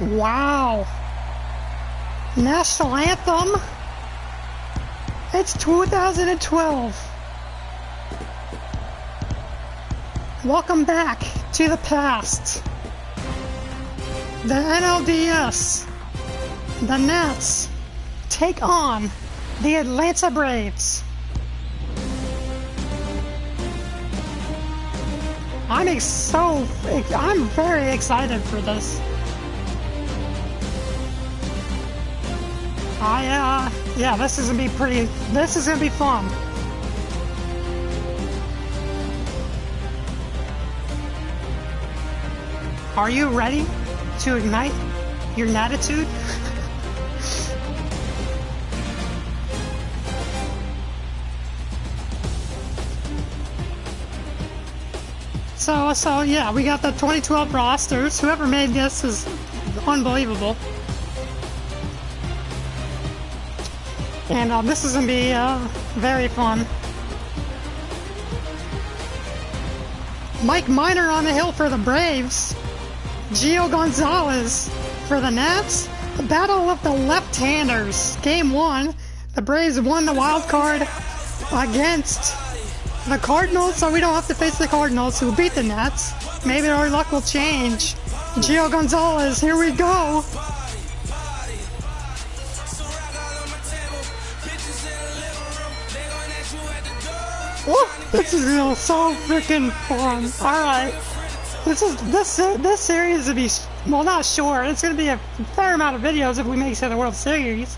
Wow. National Anthem. It's 2012. Welcome back to the past. The NLDS, the Nats, take on the Atlanta Braves. I'm very excited for this. Yeah, this is gonna be fun. Are you ready to ignite your natitude? So yeah, we got the 2012 rosters. Whoever made this is unbelievable. And this is gonna be very fun. Mike Minor on the hill for the Braves. Gio Gonzalez for the Nats. The battle of the left-handers. Game 1. The Braves won the wild card against the Cardinals, so we don't have to face the Cardinals, who beat the Nats. Maybe our luck will change. Gio Gonzalez, here we go. Woo! This is so freaking fun. Alright. This series will be, well, not short. It's going to be a fair amount of videos if we make it to the World Series.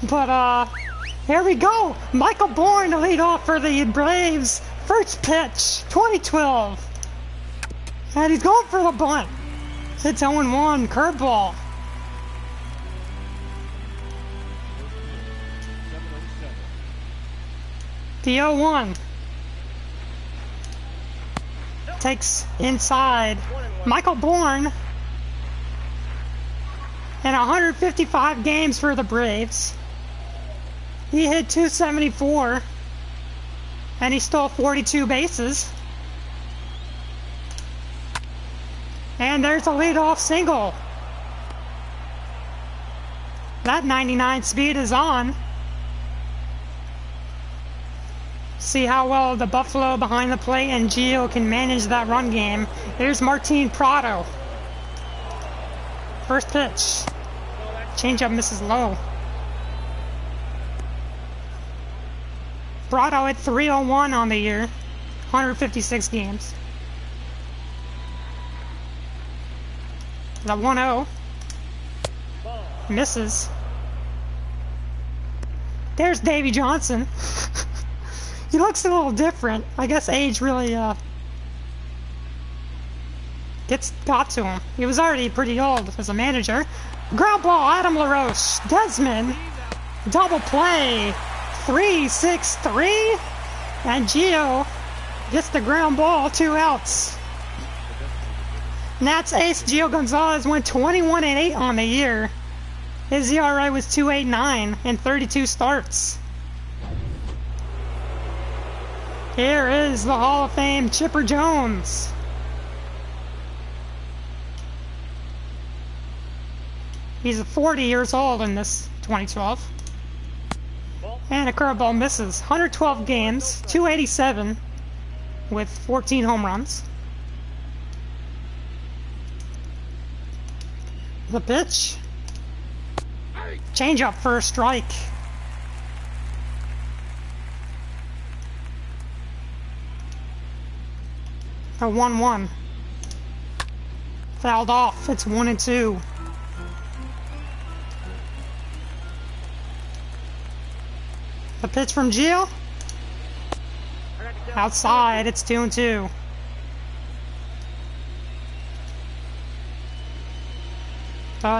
But, here we go. Michael Bourne to lead off for the Braves. First pitch, 2012. And he's going for the bunt. It's 0-1, curveball. The 0-1. Takes inside. Michael Bourne. In 155 games for the Braves. He hit .274, and he stole 42 bases. And there's a leadoff single. That 99 speed is on. See how well the Buffalo behind the plate and Gio can manage that run game. Here's Martin Prado. First pitch. Changeup misses low. Prado at 301 on the year, 156 games. The 1-0 misses. There's Davey Johnson. He looks a little different. I guess age really got to him. He was already pretty old as a manager. Ground ball, Adam LaRoche. Desmond, double play. 3-6-3, and Gio gets the ground ball, 2 outs. Nats ace Gio Gonzalez went 21-8 on the year. His ERA was 2.89 in 32 starts. Here is the Hall of Fame Chipper Jones. He's 40 years old in this 2012. And a curveball misses. 112 games, 287 with 14 home runs. The pitch. Changeup for a strike. A 1-1. Fouled off. It's 1-2. The pitch from Gio. Outside, it's 2-2.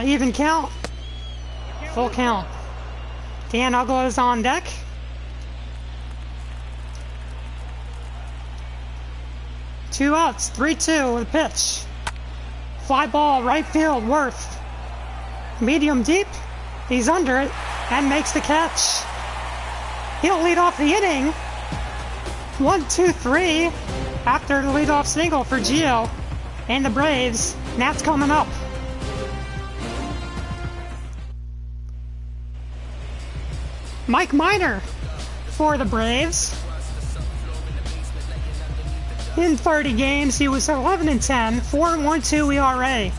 Even count. Full count. Dan Ugla is on deck. Two outs, 3-2 with a pitch. Fly ball, right field, Worth. Medium deep. He's under it and makes the catch. He'll lead off the inning. 1-2-3 after the leadoff single for Gio and the Braves. Nats coming up. Mike Minor for the Braves. In 30 games, he was 11-10, 4.12 ERA.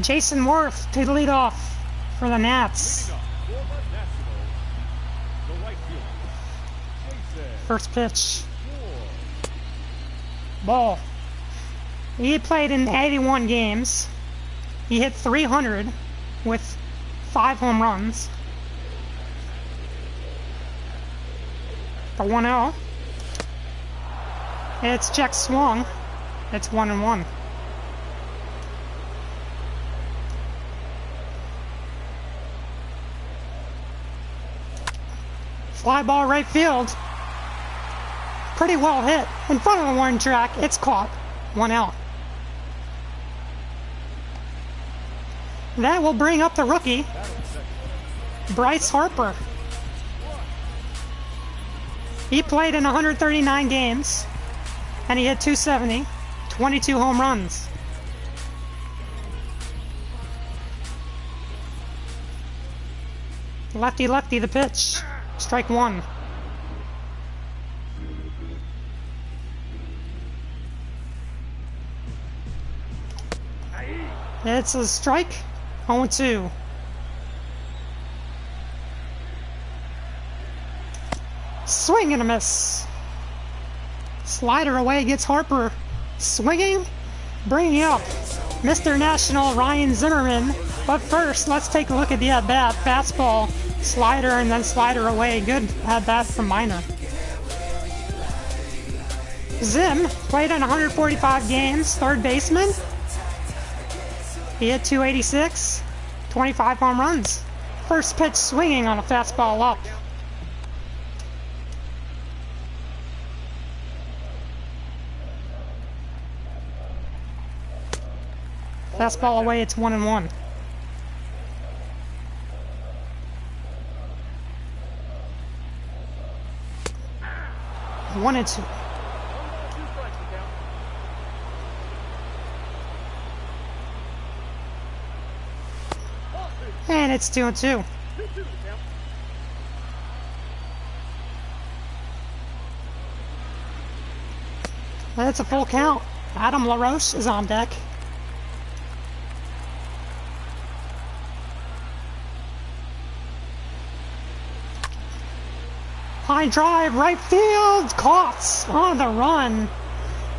Jason Worth to lead off for the Nats. First pitch. Ball. He played in 81 games. He hit 300 with 5 home runs. The 1-0. It's check swung. It's 1-1. Fly ball right field. Pretty well hit. In front of the warning track. It's caught. 1 out. That will bring up the rookie, Bryce Harper. He played in 139 games, and he hit 270, 22 home runs. Lefty, lefty, the pitch. Strike one. It's a strike. 0-2. Swing and a miss. Slider away gets Harper. Swinging, bringing up Mr. National Ryan Zimmerman. But first, let's take a look at the at-bat. Fastball, slider, and then slider away. Good at-bat from Minor. Zim played in 145 games, third baseman. He hit 286, 25 home runs. First pitch swinging on a fastball up. Fastball away, it's 1-1. One and two. And it's 2-2. That's a full count. Adam LaRoche is on deck. High drive, right field, caught on the run.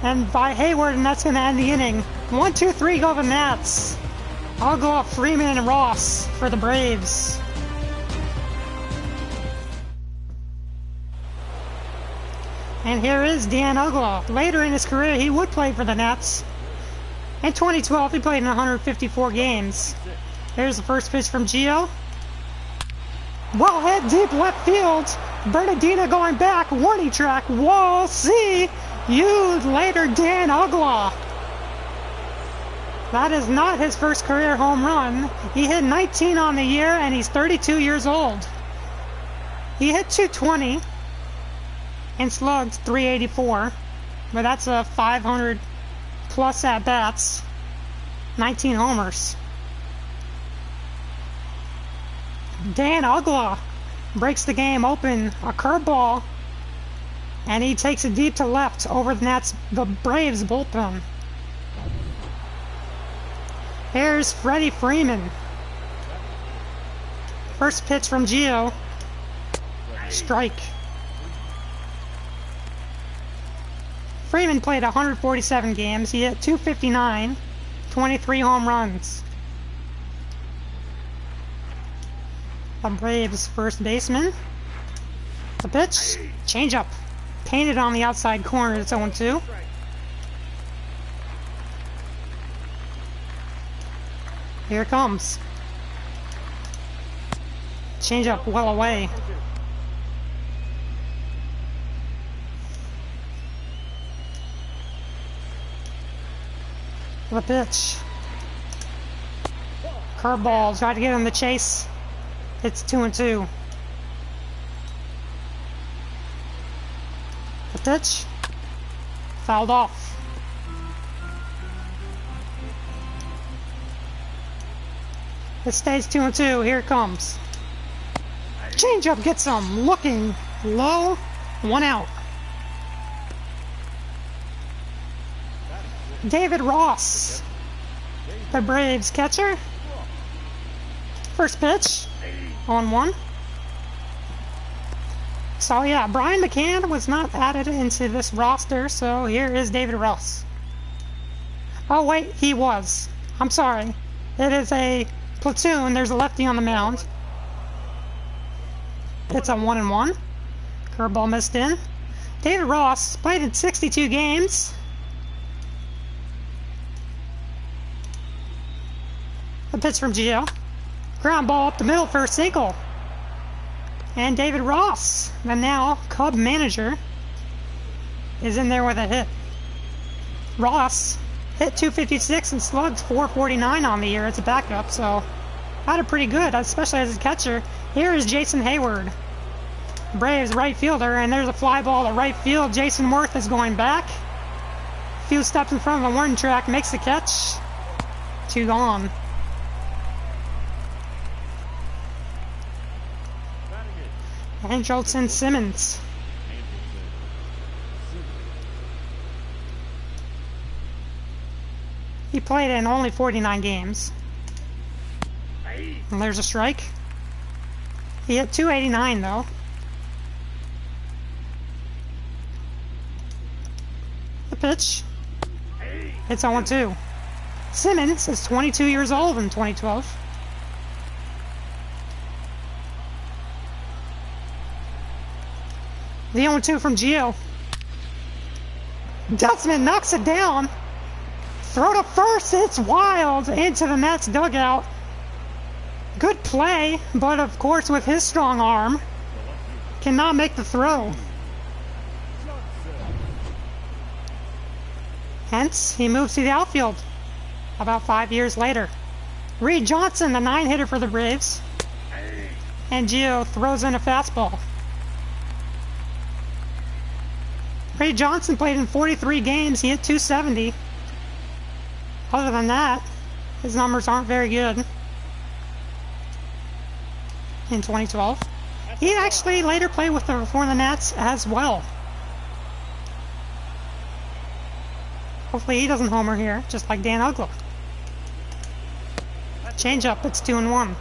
And by Hayward, and that's going to end the inning. 1-2-3 go the Nats. I'll go up Freeman and Ross for the Braves. And here is Dan Uggla. Later in his career, he would play for the Nats. In 2012, he played in 154 games. Here's the first pitch from Gio. Well hit deep left field. Bernardino going back. Warning track. Whoa, see you later, Dan Uggla. That is not his first career home run. He hit 19 on the year, and he's 32 years old. He hit 220 and slugged 384, but that's a 500 plus at-bats, 19 homers. Dan Uggla breaks the game open, a curveball, and he takes it deep to left over the Braves bullpen. Here's Freddie Freeman. First pitch from Gio. Strike. Freeman played 147 games. He hit 259, 23 home runs. The Braves first baseman. The pitch, changeup. Painted on the outside corner, it's 0-2. Here it comes. Changeup well away. The pitch. Curveball, try to get him the chase. It's 2-2. The pitch. Fouled off. It stays 2-2. Here it comes. Changeup gets him. Looking low. 1 out. David Ross, the Braves catcher. First pitch. 0-1. So yeah, Brian McCann was not added into this roster, so here is David Ross. Oh wait, he was. I'm sorry. It is a platoon. There's a lefty on the mound. It's a 1-1. Curveball missed in. David Ross played in 62 games. A pitch from Gio. Ground ball up the middle for a single. And David Ross, the now Cub manager, is in there with a hit. Ross hit .256 and slugged .449 on the year as a backup, so had it pretty good, especially as a catcher. Here is Jason Hayward, Braves right fielder, and there's a fly ball to right field. Jason Worth is going back. A few steps in front of the warning track, makes the catch. 2 gone. Andrelton Simmons. He played in only 49 games. And there's a strike. He hit .289 though. The pitch. It's 0-2. Simmons is 22 years old in 2012. The 0-2 from Gio. Desmond knocks it down. Throw to first, it's wild into the Nets dugout. Good play, but of course with his strong arm, cannot make the throw. Hence, he moves to the outfield about 5 years later. Reed Johnson, the 9-hitter for the Braves. And Gio throws in a fastball. Reed Johnson played in 43 games. He hit .270. Other than that, his numbers aren't very good in 2012. He actually later played for the Nets as well. Hopefully he doesn't homer here, just like Dan Uggla. Change-up, it's 2-1.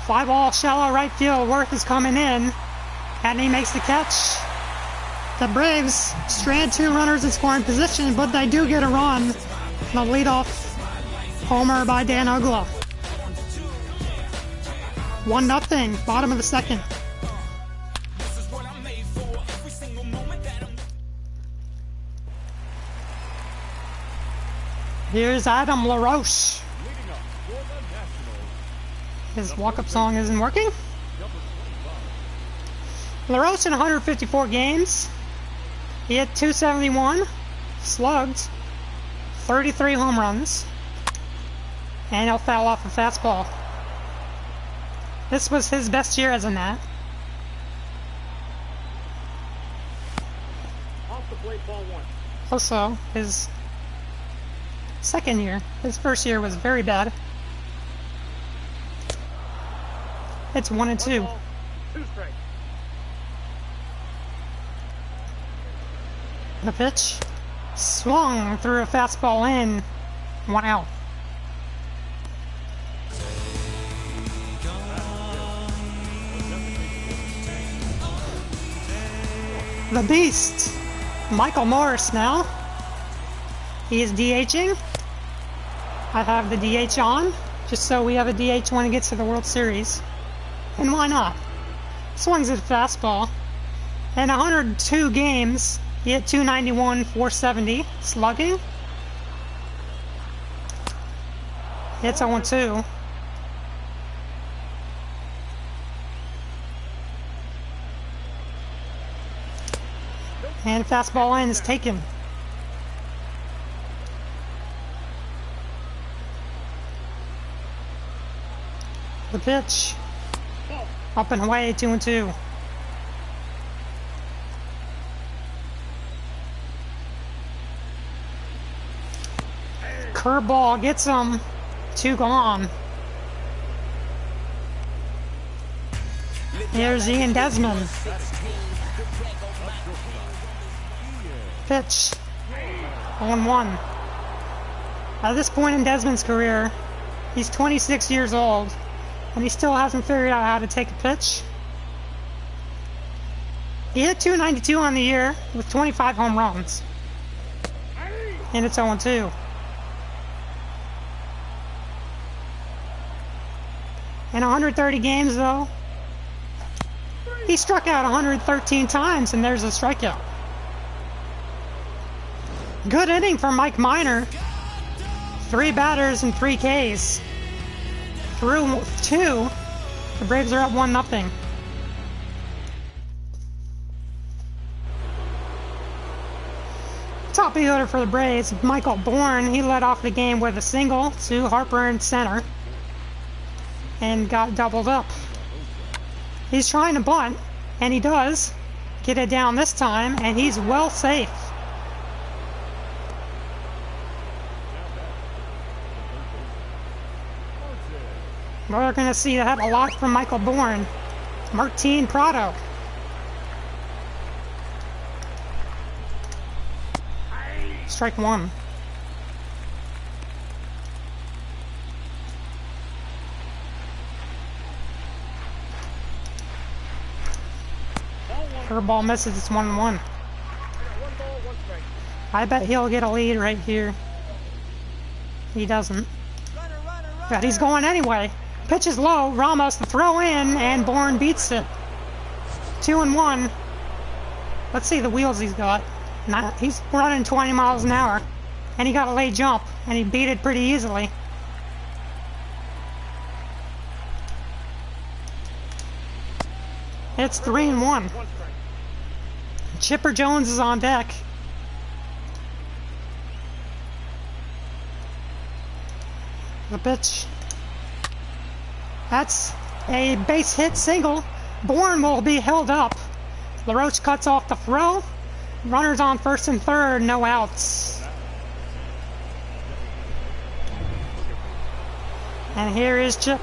Fly ball, shallow right field. Worth is coming in, and he makes the catch. The Braves strand 2 runners in scoring position, but they do get a run. The leadoff homer by Dan Uggla. 1-0, bottom of the second. Here's Adam LaRoche. His walk-up song isn't working. LaRoche in 154 games. He hit .271, slugged 33 home runs, and he'll foul off a fastball. This was his best year as a Nat. Off the plate, ball 1. Also, his second year. His first year was very bad. It's 1-2. 2 strikes. The pitch swung through a fastball in. 1 out. The Beast, Michael Morris now. He is DHing. I have the DH on, just so we have a DH when it gets to the World Series. And why not? Swings at a fastball. In 102 games, he hit .291, .470, slugging. It's 0-2. And fastball in is taken. The pitch. Up and away, 2-2. Curveball gets him. 2 gone. Here's Ian Desmond. Pitch. 0-1. At this point in Desmond's career, he's 26 years old, and he still hasn't figured out how to take a pitch. He hit .292 on the year with 25 home runs. And it's 0-2. In 130 games, though, he struck out 113 times, and there's a strikeout. Good inning for Mike Minor. 3 batters and 3 Ks. Through 2, the Braves are up 1-0. Top hitter for the Braves, Michael Bourne. He led off the game with a single to Harper in center and got doubled up. He's trying to bunt, and he does get it down this time, and he's well safe. We're going to see that a lot from Michael Bourne. Martin Prado. Strike 1. Curveball misses, it's 1-1. I bet he'll get a lead right here. He doesn't. But he's going anyway. Pitch is low, Ramos the throw in, and Bourne beats it. 2-1. Let's see the wheels he's got. He's running 20 miles an hour, and he got a late jump, and he beat it pretty easily. It's 3-1. Chipper Jones is on deck. The pitch. That's a base hit single. Bourne will be held up. LaRoche cuts off the throw. Runners on first and third, no outs. And here is Chip.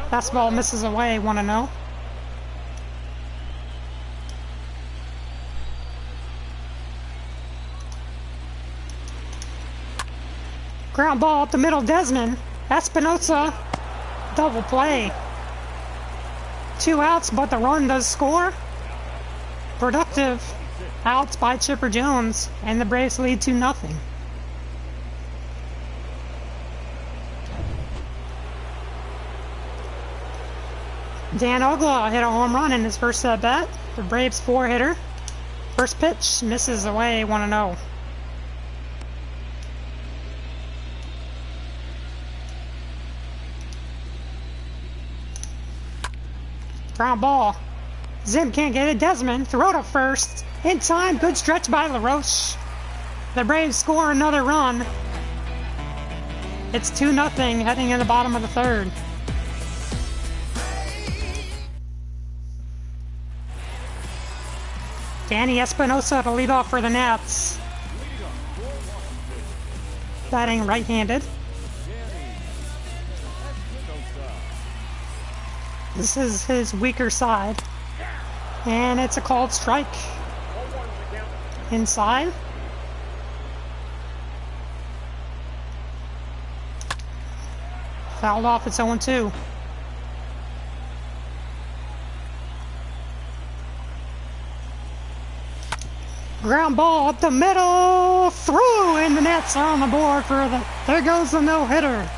Fastball misses away, 1-0. Ground ball up the middle, Desmond. Espinosa, double play. 2 outs, but the run does score. Productive outs by Chipper Jones, and the Braves lead 2-0. Dan Ogla hit a home run in his first at-bat. The Braves 4-hitter. First pitch misses away, 1-0. Ground ball. Zim can't get it. Desmond, throw to first. In time, good stretch by LaRoche. The Braves score another run. It's 2-0 heading in the bottom of the third. Danny Espinosa to lead off for the Nats. Batting right-handed. This is his weaker side. And it's a called strike. Inside. Fouled off, it's 0-2. Ground ball up the middle, through, and the Nets are on the board for the, there goes the no-hitter.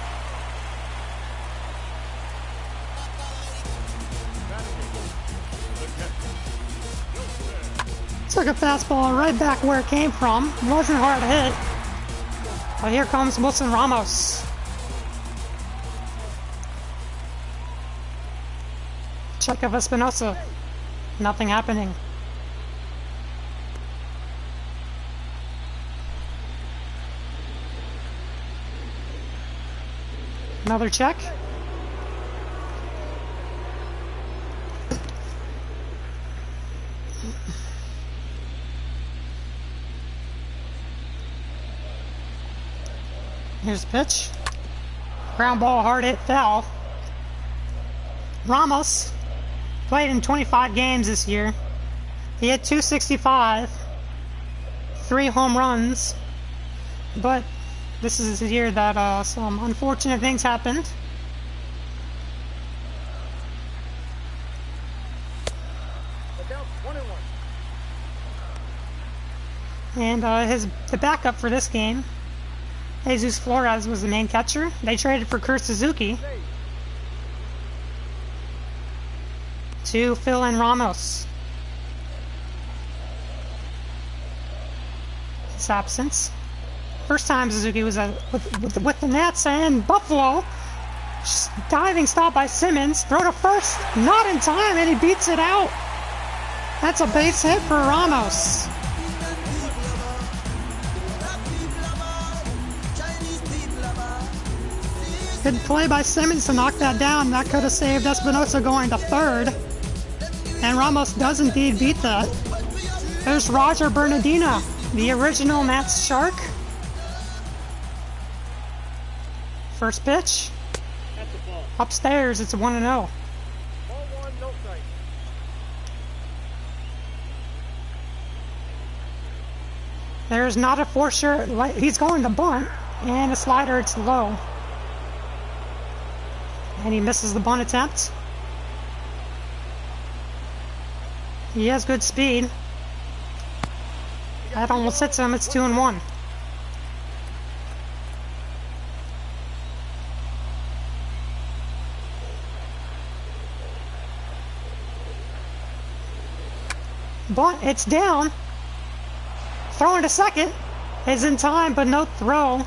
Took a fastball right back where it came from. Wasn't hard to hit. But here comes Wilson Ramos. Check of Espinosa. Nothing happening. Another check. Here's the pitch. Ground ball, hard hit, foul. Ramos played in 25 games this year. He hit .265, 3 home runs, but this is the year that some unfortunate things happened. And the backup for this game, Jesus Flores, was the main catcher. They traded for Kurt Suzuki to fill in Ramos. His absence. First time Suzuki was with the Nats, and Buffalo. Diving stop by Simmons. Throw to first. Not in time, and he beats it out. That's a base hit for Ramos. Good play by Simmons to knock that down. That could have saved Espinosa going to third. And Ramos does indeed beat that. There's Roger Bernardino, the original Nats Shark. First pitch. Upstairs, it's 1-0. There's not a for sure. He's going to bunt, and a slider, it's low. And he misses the bunt attempt. He has good speed. That almost hits him. It's 2-1. But it's down. Throwing to second is in time, but no throw.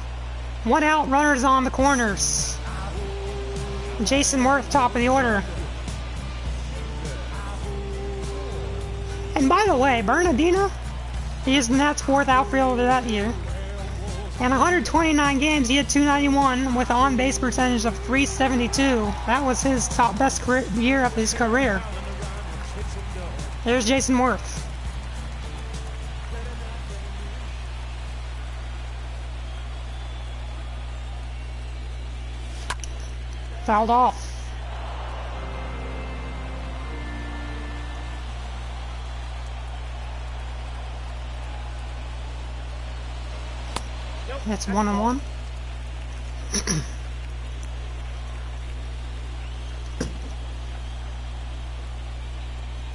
1 out, runners on the corners. Jason Worth, top of the order. And by the way, Bernardino, he is the Nats' 4th outfielder that year. In 129 games, he had .291 with an on-base percentage of .372. That was his best year of his career. There's Jason Worth. Fouled off. That's 1-1.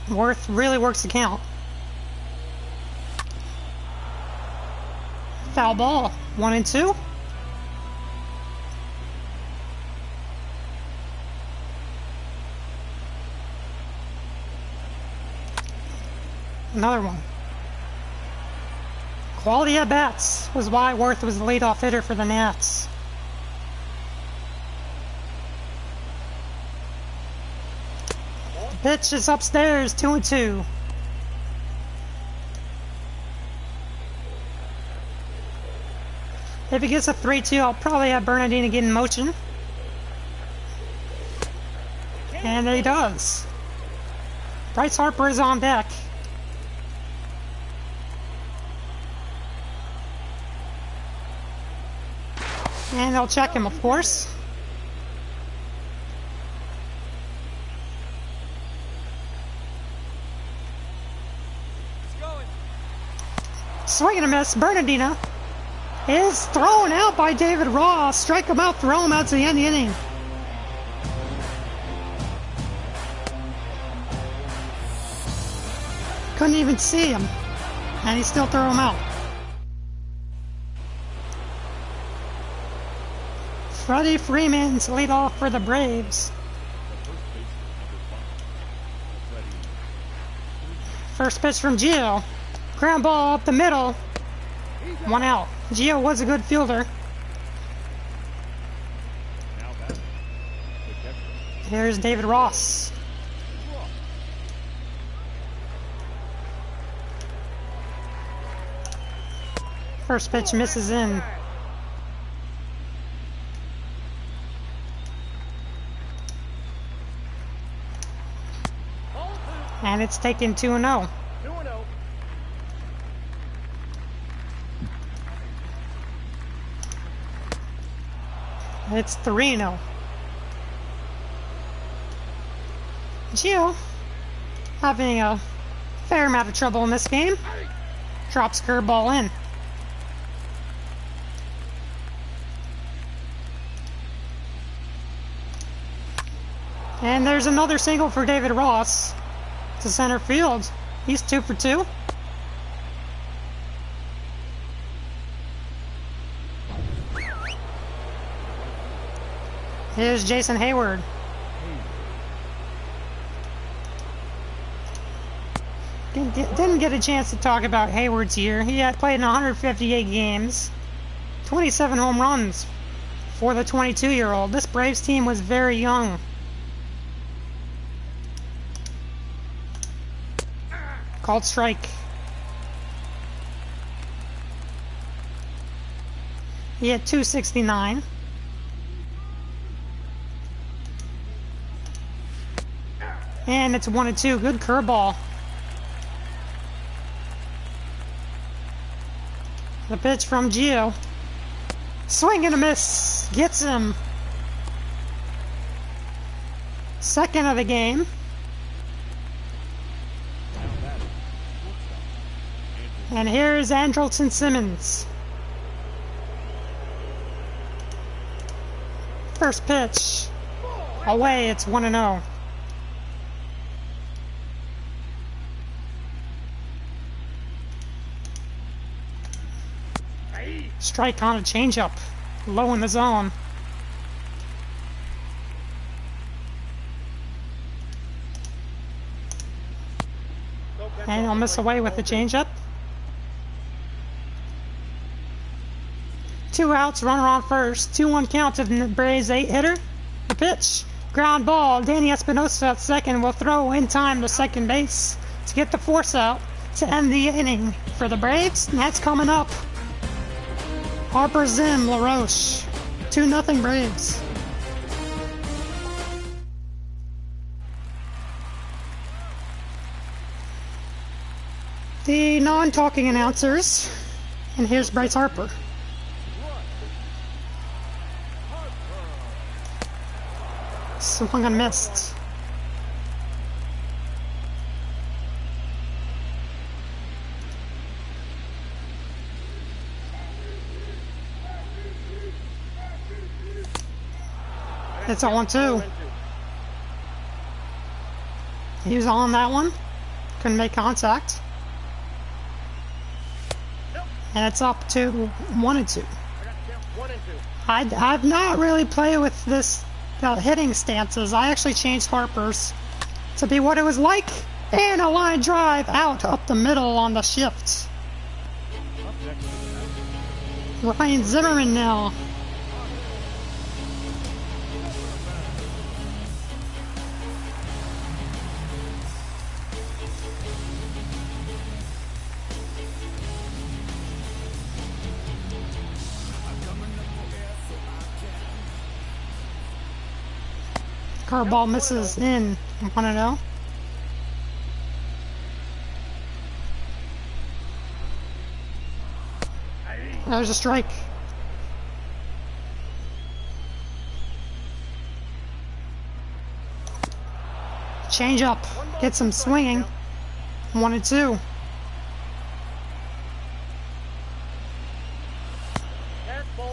Worth really works the count. Foul ball. 1-2. Another one. Quality at bats was why Worth was the leadoff hitter for the Nats. The pitch is upstairs, 2-2. If he gets a 3-2, I'll probably have Bernardino get in motion. And he does. Bryce Harper is on deck. And they'll check him, of course. Swing and a miss. Bernardino is thrown out by David Ross. Strike him out, throw him out to the end of the inning. Couldn't even see him, and he still threw him out. Freddie Freeman's lead off for the Braves. First pitch from Gio. Ground ball up the middle. 1 out. Gio was a good fielder. Here's David Ross. First pitch misses in. And it's taken 2-0. It's 3-0. Gio having a fair amount of trouble in this game. Drops curveball in. And there's another single for David Ross to center field. He's 2 for 2. Here's Jason Hayward. Didn't get a chance to talk about Hayward's year. He had played in 158 games, 27 home runs for the 22-year-old. This Braves team was very young. Called strike. He had 269. And it's 1-2. Good curveball. The pitch from Gio. Swing and a miss. Gets him. Second of the game. And here's Andrelton Simmons. First pitch. Away, it's 1-0. Strike on a changeup. Low in the zone. And he'll miss away with the changeup. 2 outs, runner on first. 2-1 count to the Braves 8-hitter. The pitch. Ground ball. Danny Espinosa at second will throw in time to second base to get the force out to end the inning for the Braves. And that's coming up. Harper, Zim, LaRoche. 2-0 Braves. The non-talking announcers. And here's Bryce Harper. Swung and missed. It's 0-2. He was on that one. Couldn't make contact. And it's up to 1-2. I've not really played with this hitting stances. I actually changed Harper's to be what it was like. And a line drive out up the middle on the shift. Ryan Zimmerman now. Curveball misses in 1-0. There's a strike. Change up. Gets him swinging. 1-2.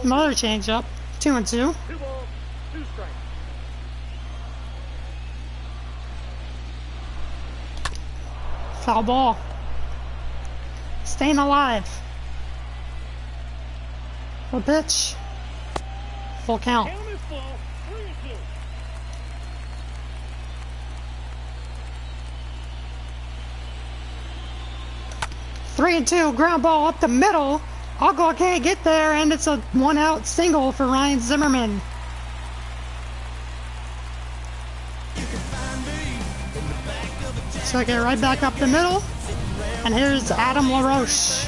Another change up. 2-2. Foul ball. Staying alive. The pitch. Full count. 3-2. Ground ball up the middle. Ogla can't get there, and it's a 1-out single for Ryan Zimmerman. So get right back up the middle, and here's Adam LaRoche.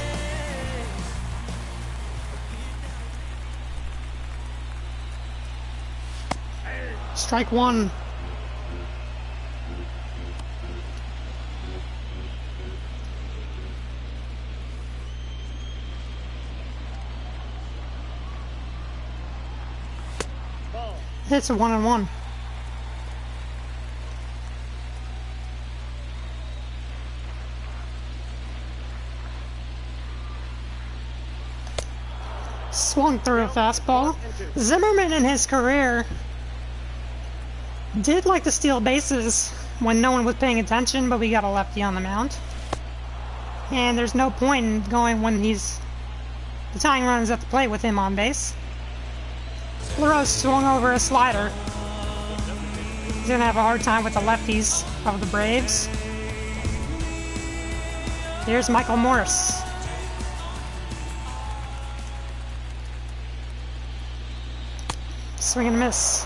Strike one. It's a 1-on-1. Swung through a fastball. Zimmerman in his career did like to steal bases when no one was paying attention, but we got a lefty on the mound. And there's no point in going when the tying run is at the plate with him on base. LaRose swung over a slider. He's going to have a hard time with the lefties of the Braves. Here's Michael Morris. Swing and miss.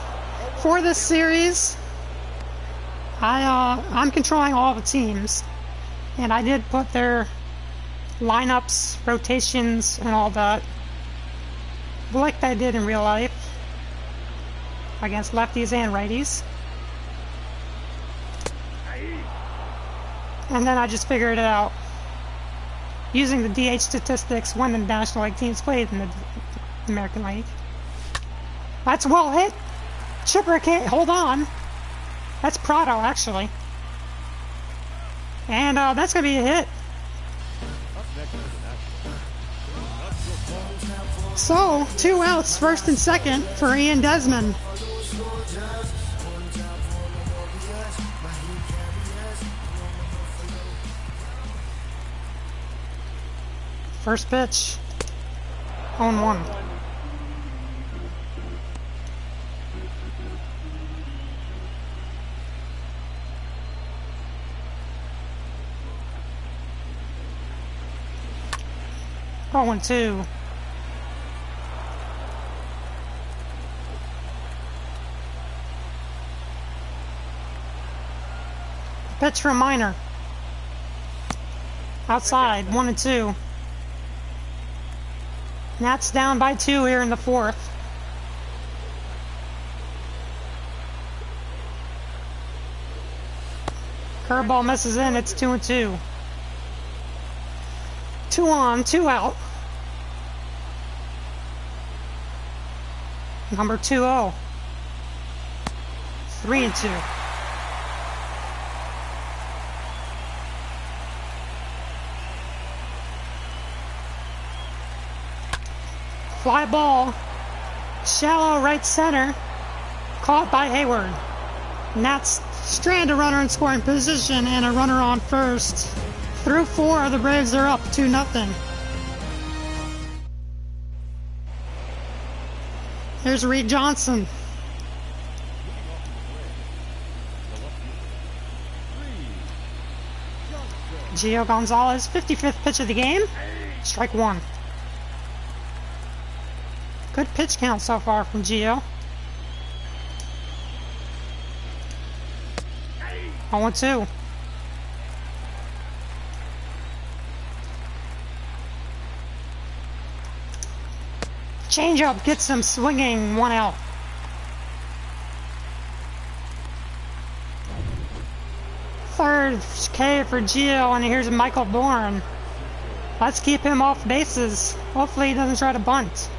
For this series, I'm controlling all the teams, and I did put their lineups, rotations, and all that, like I did in real life, against lefties and righties. And then I just figured it out using the DH statistics when the National League teams played in the American League. That's well hit. Chipper can't hold on. That's Prado, actually. And that's going to be a hit. So, 2 outs, first and second for Ian Desmond. First pitch. 0-1. Oh, 1-2. Pitch from Minor. Outside, 1-2. Nats down by 2 here in the 4th. Curveball misses in, it's 2-2. 2 on, 2 out. Number 2-0. 3-2. Fly ball. Shallow right center. Caught by Hayward. Nats strand a runner in scoring position and a runner on first. Through 4, the Braves are up 2-0. Here's Reed Johnson. Gio Gonzalez, 55th pitch of the game. Strike 1. Good pitch count so far from Gio. 0-2. Changeup gets him swinging, 1 out. Third K for Gio, and here's Michael Bourne. Let's keep him off bases. Hopefully he doesn't try to bunt,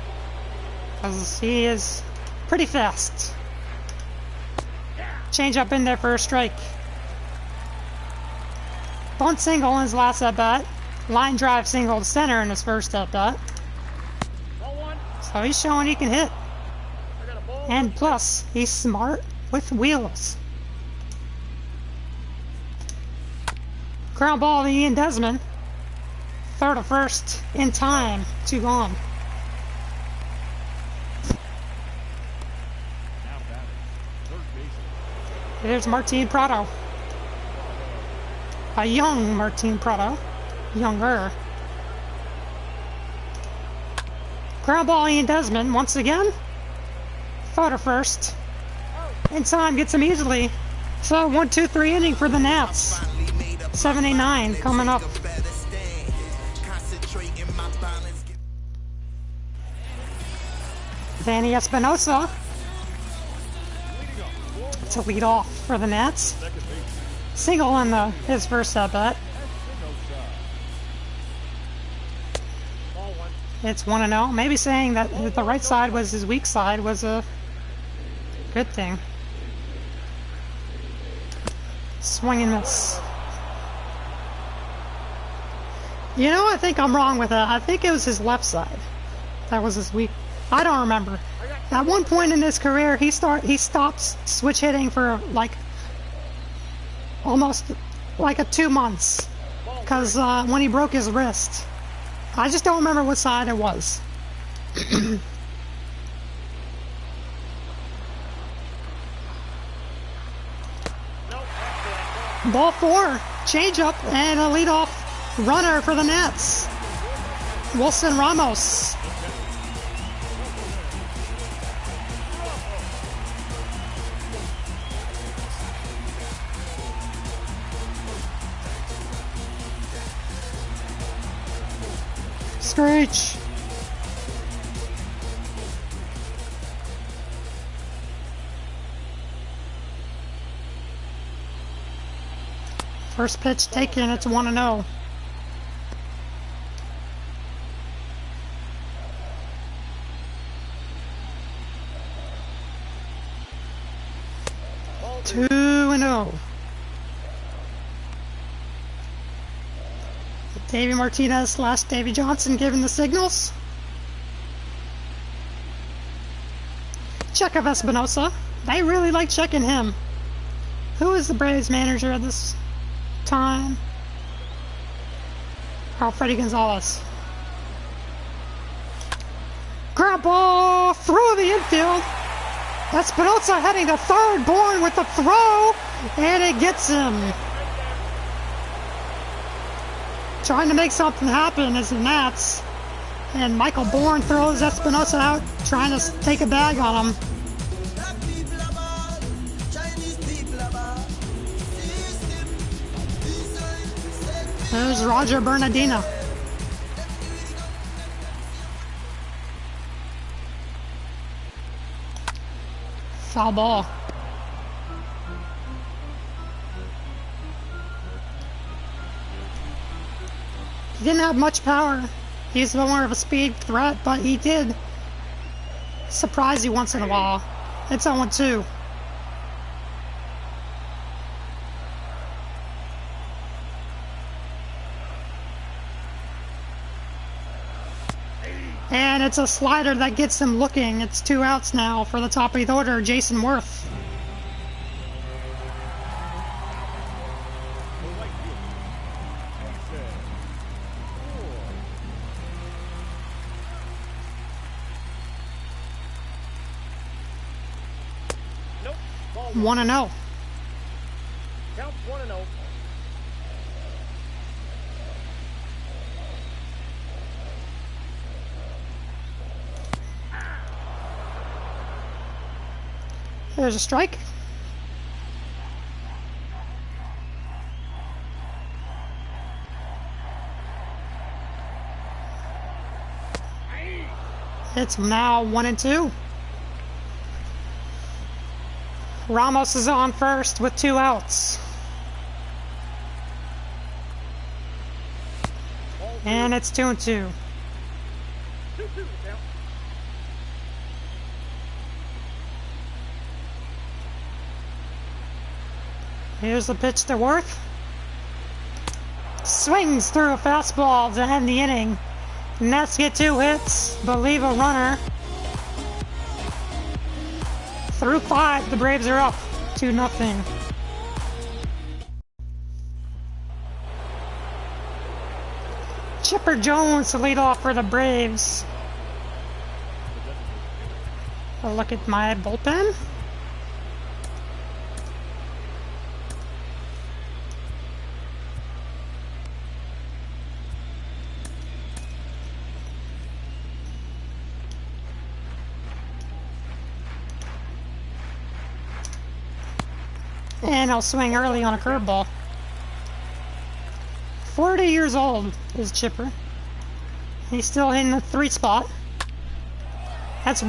because he is pretty fast. Changeup in there for a strike. Bunt single in his last at-bat. Line drive single to center in his first at-bat. So he's showing he can hit. And plus, he's smart with wheels. Ground ball to Ian Desmond. Third to first in time. 2 gone. There's Martin Prado. A young Martin Prado. Younger. Ground ball Ian Desmond once again. Throw to first. In time, gets him easily. So 1-2-3 inning for the Nats. 7-9 coming up. Danny Espinosa to lead off for the Nats. Single in his first at-bat. It's 1-0. Maybe saying that the right side was his weak side was a Good thing. Swing and miss. You know, I think I'm wrong with that. I think it was his left side. That was his weak. I don't remember. At one point in his career, he stopped switch hitting for like almost like 2 months because when he broke his wrist. I just don't remember what side it was. Ball 4, changeup, and a leadoff runner for the Nats. Wilson Ramos. Screech. First pitch taken, it's 1-0. Two and 0. Davey Martinez / Davey Johnson giving the signals. Check of Espinosa. They really like checking him. Who is the Braves manager at this time? Oh, Freddie Gonzalez. Grab ball through the infield. Espinosa heading to third, Bourne with the throw, and it gets him. Trying to make something happen is the Nats, and Michael Bourne throws Espinosa out, trying to take a bag on him. There's Roger Bernardino. Foul ball. He didn't have much power. He's more of a speed threat, but he did surprise you once in a while. It's 0-2. And it's a slider that gets him looking. It's 2 outs now for the top of the order, Jason Worth. Nope. 1-0. Count 1-0. There's a strike. It's now 1-2. Ramos is on first with 2 outs. And it's 2-2. 2-2 count. Here's the pitch to Worth. Swings through a fastball to end the inning. Nets get 2 hits, but leave a runner. Through 5, the Braves are up 2-0. Chipper Jones to lead off for the Braves. A look at my bullpen. And he'll swing early on a curveball. 40 years old is Chipper. He's still in the 3 spot. That's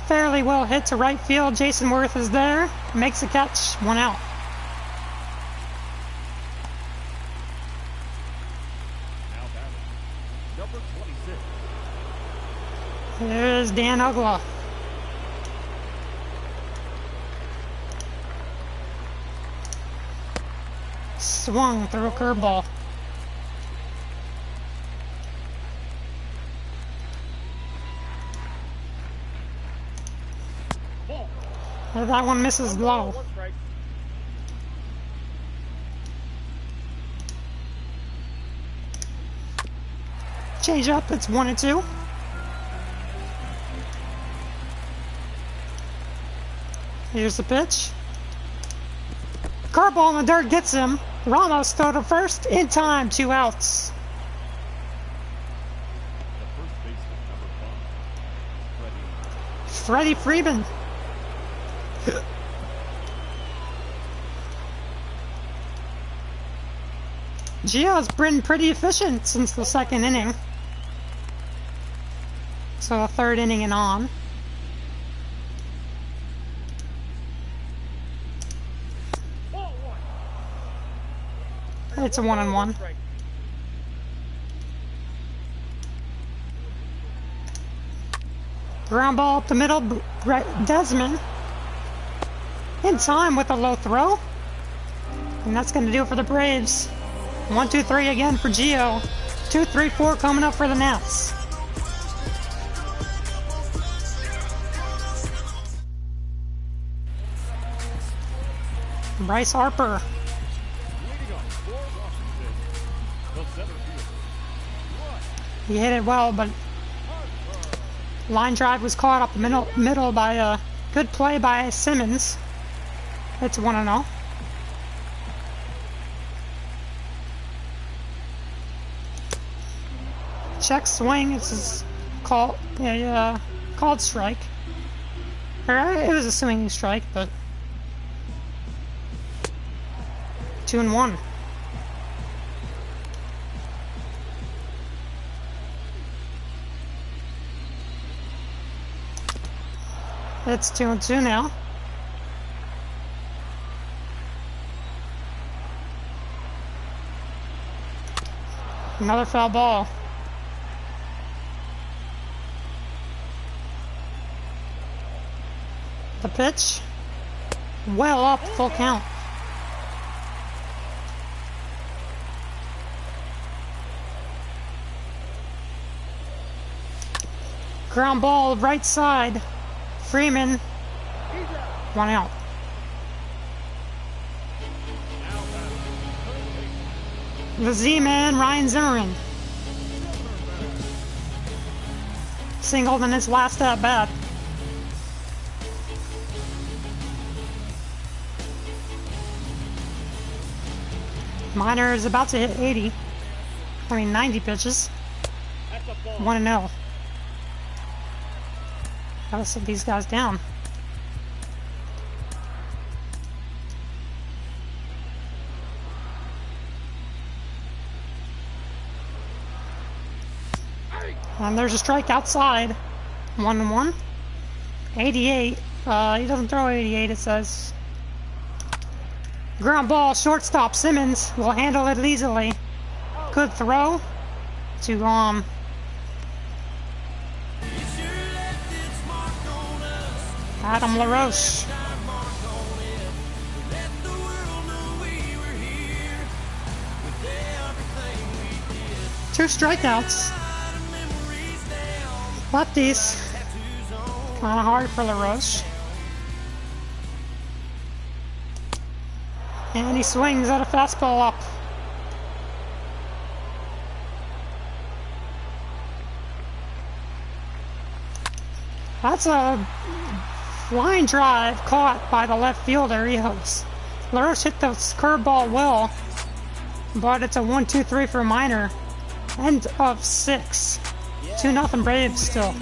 fairly well hit to right field. Jason Worth is there. Makes a catch. 1 out. Number 26. There's Dan Ugla. swung through a curveball. Ball. That one misses low. 1 strike. Change up, it's 1-2. Here's the pitch. Curveball in the dirt gets him. Ramos throw to first in time, 2 outs. The first baseman, number 5. Freddie Freeman. Gio's been pretty efficient since the 2nd inning. So the 3rd inning and on. Ball 1. It's a 1-1. Strike. Ground ball up the middle, Desmond. In time with a low throw. And that's going to do it for the Braves. 1-2-3 again for Gio. 2-3-4 coming up for the Nats. Bryce Harper. Leading off for Washington, the center fielder. He hit it well, but line drive was caught up the middle by a good play by Simmons. It's 1-0. Check swing. It's called strike. Or it was a swinging strike, but 2-1. It's 2-2 now. Another foul ball. The pitch. Well up, full count. Ground ball right side. Freeman. 1 out. The Z-Man, Ryan Zimmerman. Singled in his last at bat. Minor is about to hit 90 pitches. 1-0. Gotta sit these guys down. And there's a strike outside. 1-1. 88. He doesn't throw 88, it says. Ground ball, shortstop Simmons will handle it easily. Good throw to Adam LaRoche. 2 strikeouts. Lefties. Kind of hard for LaRoche. And he swings at a fastball up. That's a line drive caught by the left fielder. LaRoche hit the curveball well, but it's a 1-2-3 for Minor. End of 6. 2-0 Braves still.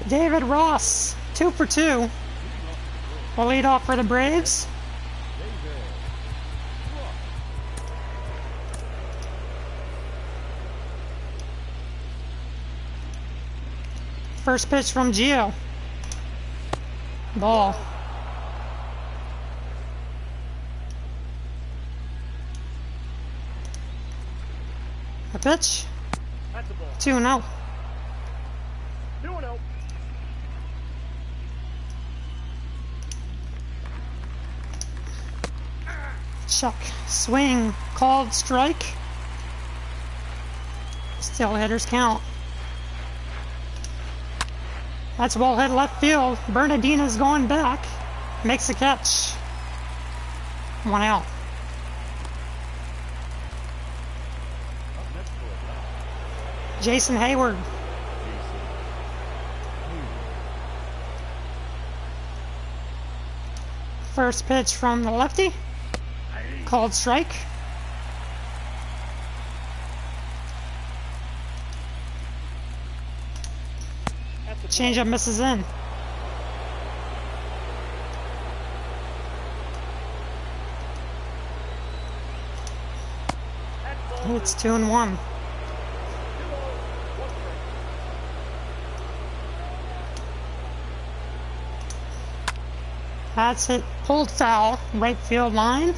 David Ross, 2 for 2. Will lead off for the Braves. First pitch from Gio. Ball. A pitch. 2-0. 2-0. Check. Swing. Called strike. Still hitters count. That's well hit left field. Bernardina's going back. Makes a catch. 1 out. Jason Hayward. First pitch from the lefty. Called strike. Changeup misses in. It's 2-1. That's it. Pulled foul. Right field line.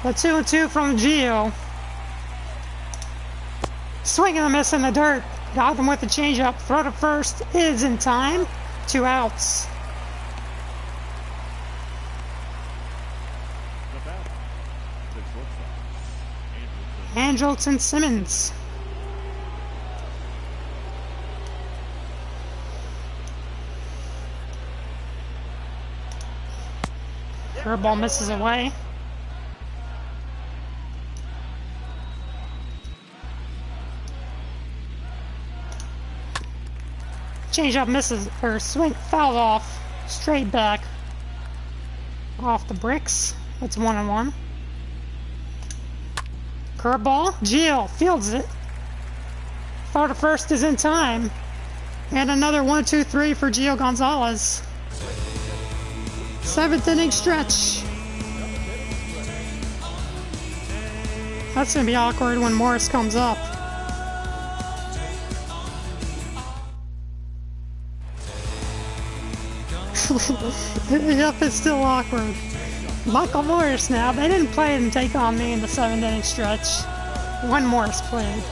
The 2-2 from Gio. Swing and a miss in the dirt. Got him with the changeup. Throw to first is in time. 2 outs. Andrelton Simmons. Curveball misses away. Changeup misses, or swing fouled off. Straight back. Off the bricks. It's 1-1. Curveball. Gio fields it. Throw to first is in time. And another 1-2-3 for Gio Gonzalez. 7th inning stretch. That's going to be awkward when Morris comes up. Yep, it's still awkward. Michael Morris now. They didn't play and take on me in the 7th inning stretch. When Morris played.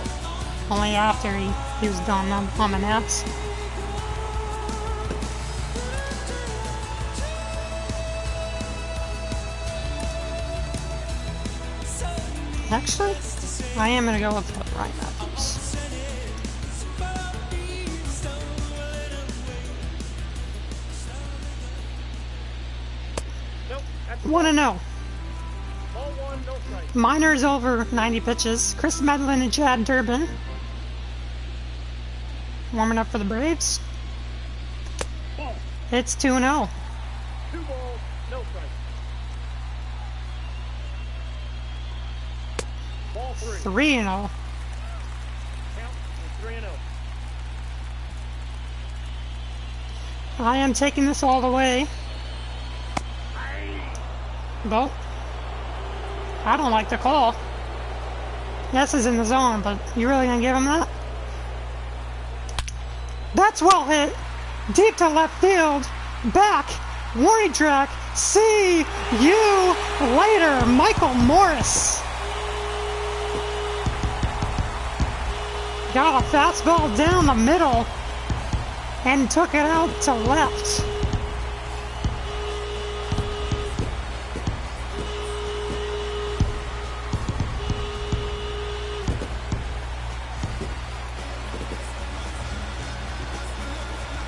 Only after he was done on the nets. Actually, I am going to go with Ryan Matthews. 1-0. Miners over 90 pitches. Chris Medlin and Chad Durbin. Warming up for the Braves. It's 2-0. 2 balls, no strike. Ball 3. 3-0. Count 3-0. I am taking this all the way. Well, I don't like the call. Yes is in the zone, but you really gonna give him that? That's well hit. Deep to left field. Back. Warning track. See you later, Michael Morris. Got a fastball down the middle and took it out to left.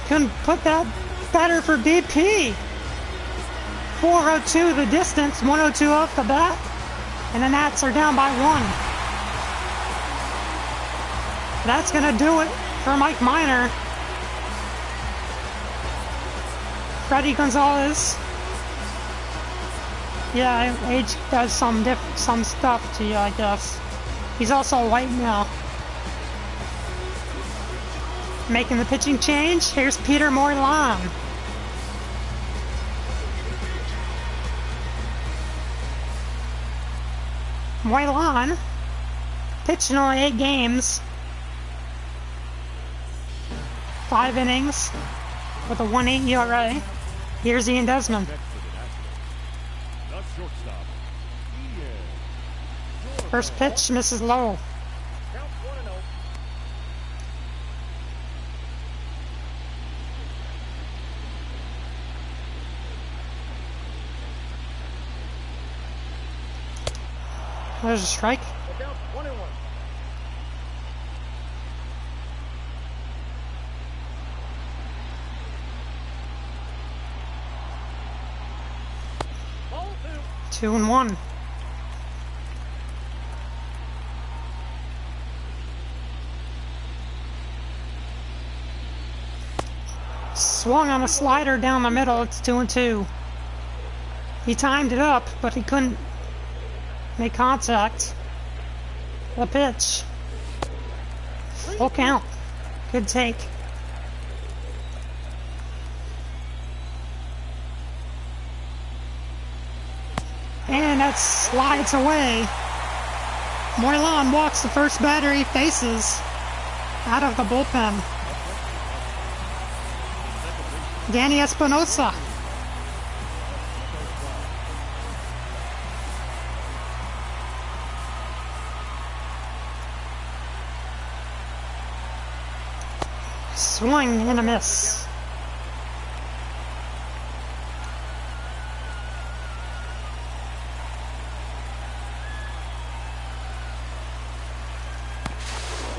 Couldn't put that better for BP. 402 the distance, 102 off the bat, and the Nats are down by 1. That's gonna do it for Mike Minor. Freddie Gonzalez. Yeah, age does some stuff to you, I guess. He's also white now. Making the pitching change, here's Peter Moylan. Moylan pitched in only 8 games. 5 innings with a 1.8 ERA. Here's Ian Desmond. First pitch misses low. There's a strike. Look out, 1-1. Ball 2. 2-1. Swung on a slider down the middle. It's 2-2. He timed it up, but he couldn't make contact. The pitch. Full count. Good take. And that slides away. Moylan walks the first batter he faces out of the bullpen. Danny Espinosa. Swing and a miss.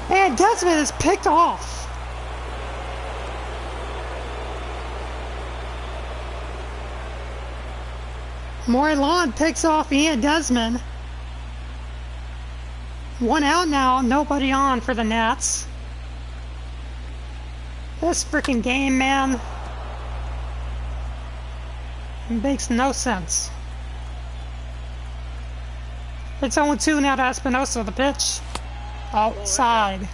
And Desmond is picked off. Moylan picks off Ian Desmond. 1 out now, nobody on for the Nats. This freaking game, man, makes no sense. It's 0-2 now to Espinosa, the pitch. Outside.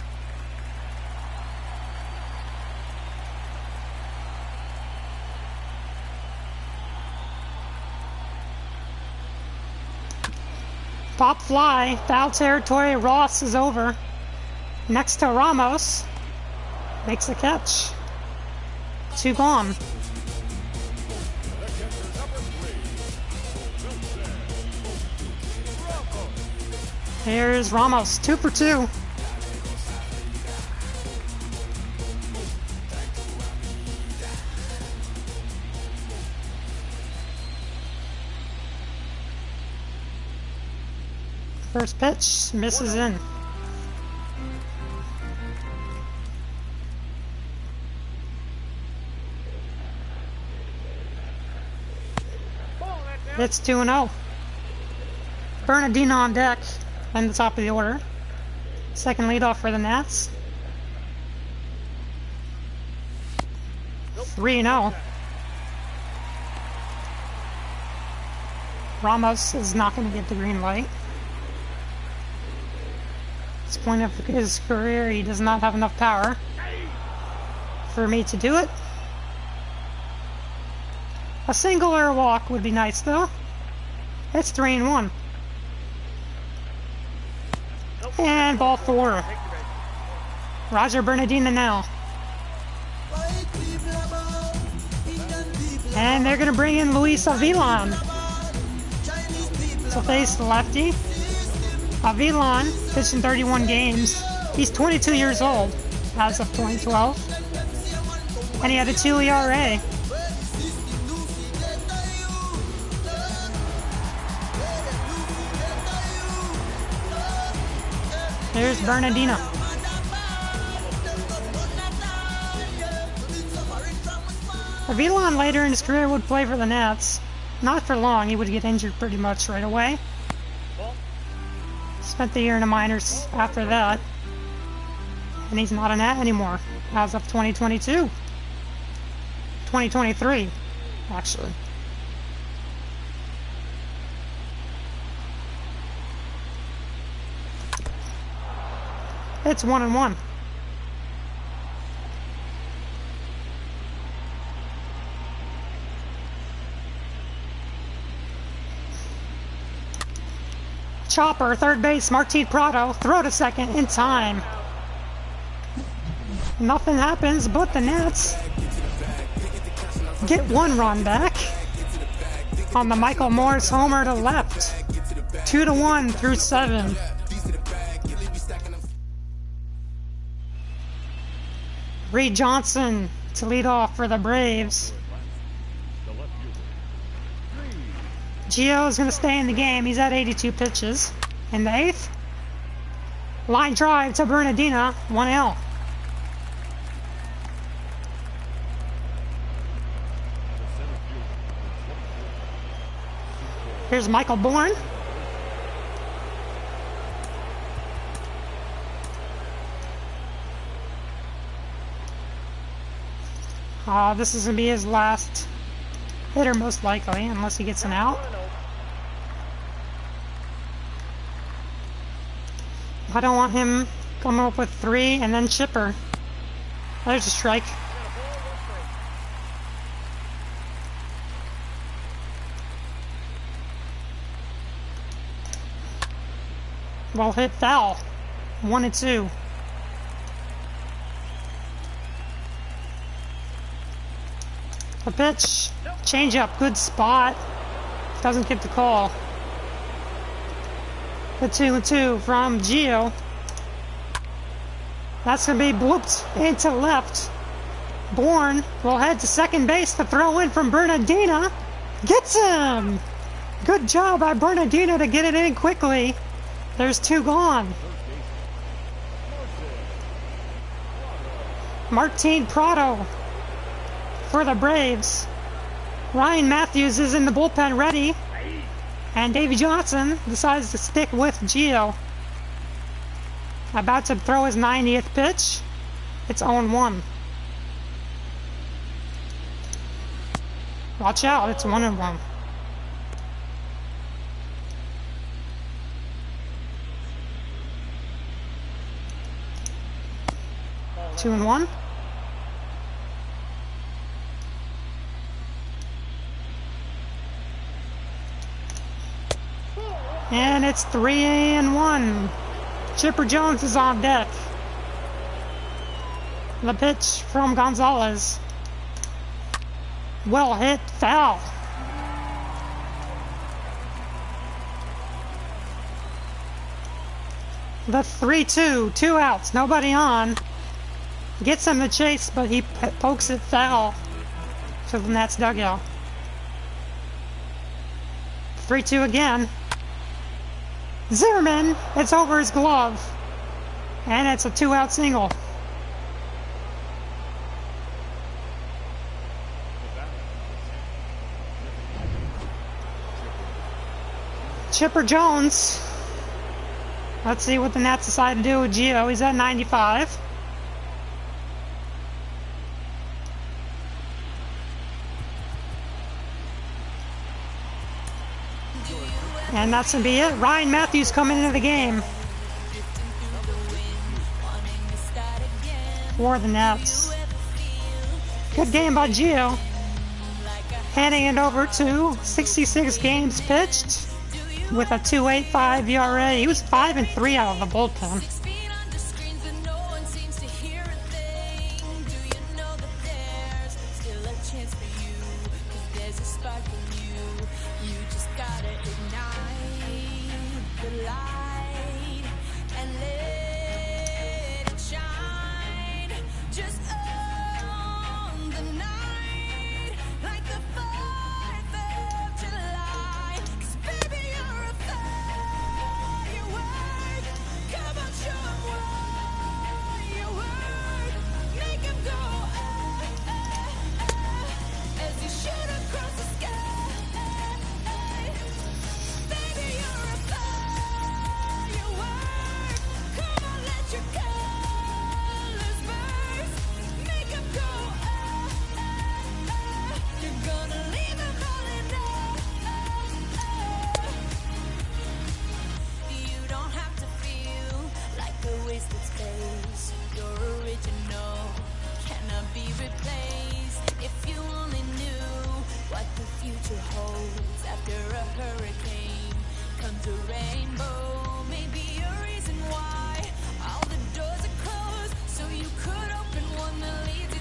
Pop fly, foul territory, Ross is over. Next to Ramos. Makes the catch. 2 gone. Here's Ramos, 2 for 2. First pitch misses in. It's 2-0. Bernardino on deck and the top of the order. Second leadoff for the Nats. 3-0. Ramos is not going to get the green light. At this point of his career, he does not have enough power for me to do it. A single or a walk would be nice, though. It's 3-1. And ball 4. Roger Bernardino now. And they're going to bring in Luis Avilan to face the lefty. Avilan pitched in 31 games. He's 22 years old as of 2012. And he had a 2 ERA. Here's Bernardino. Avilan later in his career would play for the Nats. Not for long, he would get injured pretty much right away. Spent the year in the minors after that. And he's not a Nat anymore as of 2022. 2023, actually. It's 1-1. Chopper, third base, Martin Prado, throw to second in time. Nothing happens, but the Nats get 1 run back on the Michael Morris homer to left. 2-1 through 7. Reed Johnson to lead off for the Braves. Gio is going to stay in the game. He's at 82 pitches. in the 8th. Line drive to Bernardina, 1-0. Here's Michael Bourne. This is going to be his last hitter, most likely, unless he gets an out. I don't want him coming up with 3 and then chipper. There's a strike. Well hit, foul. 1-2. The pitch, change up, good spot. Doesn't get the call. The 2-2 from Gio. That's going to be blooped into left. Bourne will head to second base. The throw in from Bernardina. Gets him! Good job by Bernardina to get it in quickly. There's 2 gone. Martin Prado for the Braves. Ryan Matthews is in the bullpen ready. And Davey Johnson decides to stick with Gio. About to throw his 90th pitch. It's 0-1. Watch out, it's 1-1. Two and 1. And it's 3-1. Chipper Jones is on deck. The pitch from Gonzalez. Well hit, foul. The 3-2, 2 outs, nobody on. Gets him to chase, but he pokes it foul to the Nats dugout. 3-2 again. Zimmerman, it's over his glove. And it's a 2-out single. Chipper Jones. Let's see what the Nats decide to do with Gio. He's at 95. And that's going to be it. Ryan Matthews coming into the game for the Nats. Good game by Gio. Handing it over to 66 games pitched with a 2.85 ERA. He was 5-3 out of the bullpen.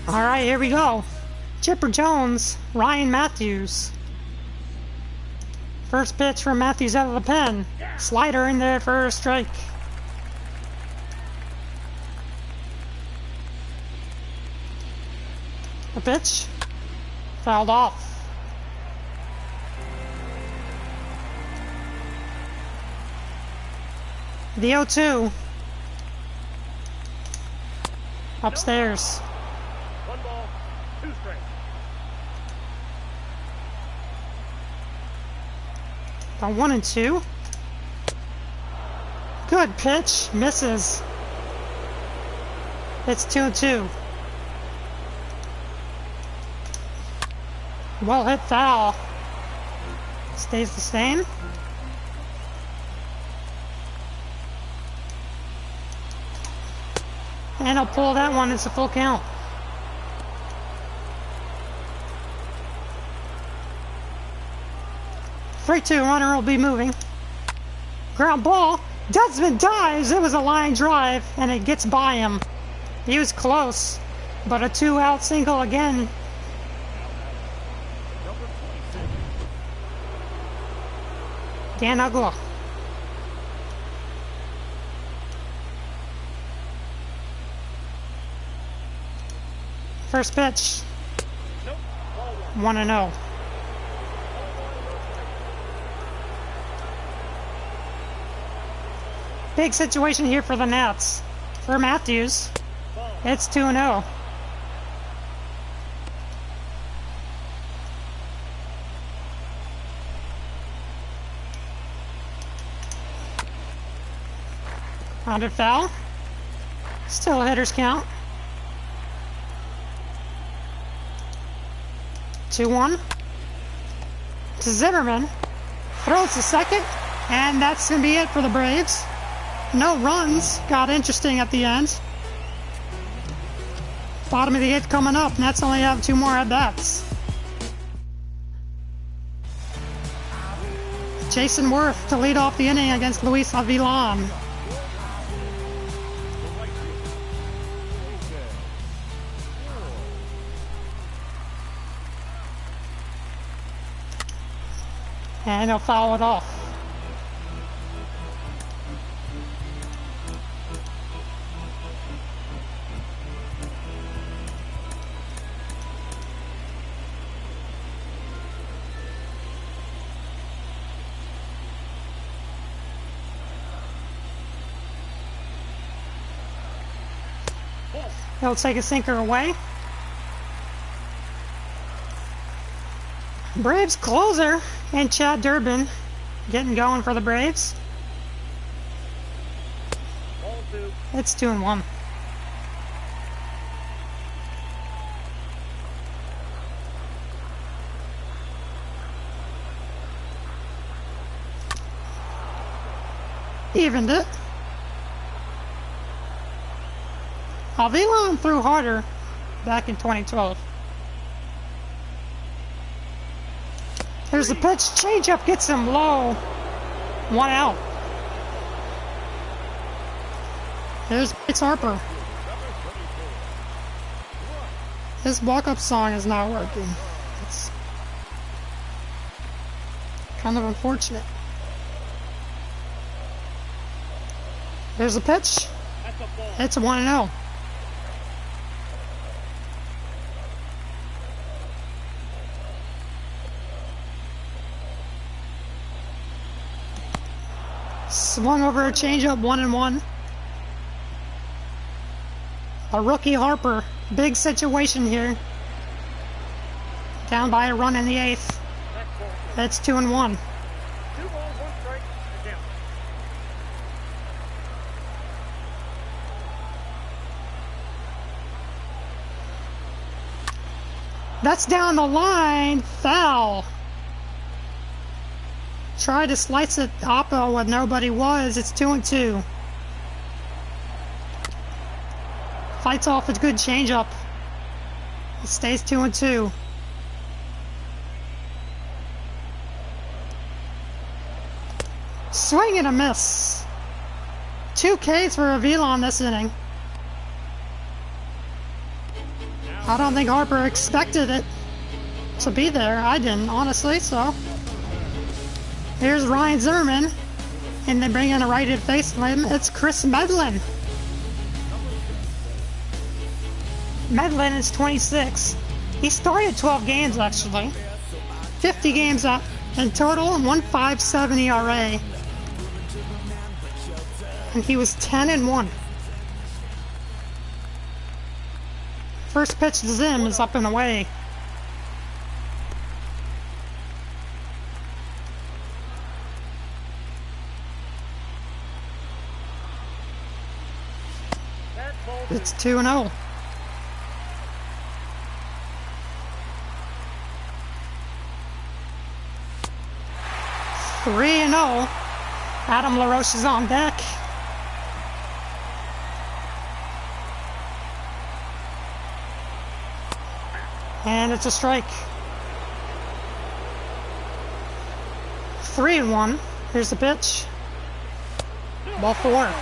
All right, here we go. Chipper Jones, Ryan Matthews. First pitch from Matthews out of the pen. Slider in there for a strike. The pitch fouled off. The 0-2. Upstairs. 1 ball, 2 strikes. A 1-2. Good pitch. Misses. It's 2-2. Well hit foul. Stays the same. And I'll pull that one. It's a full count. Three-two runner will be moving. Ground ball. Desmond dives. It was a line drive, and it gets by him. He was close, but a 2-out single again. Dan Ugla. First pitch. 1-0. Big situation here for the Nats. For Matthews, it's 2-0. Rounded foul. Still a hitter's count. 2-1. To Zimmerman. Throws to second. And that's going to be it for the Braves. No runs. Got interesting at the end. Bottom of the 8th coming up. Nets only have 2 more at-bats. Jason Worth to lead off the inning against Luis Avilan. And he'll foul it off. He'll take a sinker away. Braves closer and Chad Durbin getting going for the Braves. It's 2-1. Evened it. Avilan threw harder back in 2012. There's the pitch. Changeup gets him low. 1 out. There's Harper. This walk-up song is not working. It's kind of unfortunate. There's the pitch. It's a 1-0. Swung over a changeup, 1-1. A rookie Harper. Big situation here. Down by a run in the 8th. That's 2-1. 2 balls, 1 strike, again. That's down the line. Foul. Tried to slice it oppo when nobody was. It's 2-2. Fights off a good changeup. It stays 2-2. Swing and a miss. 2 Ks for Avilan this inning. I don't think Harper expected it to be there. I didn't, honestly, so. Here's Ryan Zimmerman, and they bring in a righted face limb. It's Chris Medlin. Medlin is 26. He started 12 games, actually. 50 games in total, and 1.57 ERA. And he was 10-1. First pitch to Zim is up and away. It's 2-0. Three and 0. Adam LaRoche is on deck. And it's a strike. 3-1. Here's the pitch. Ball 4.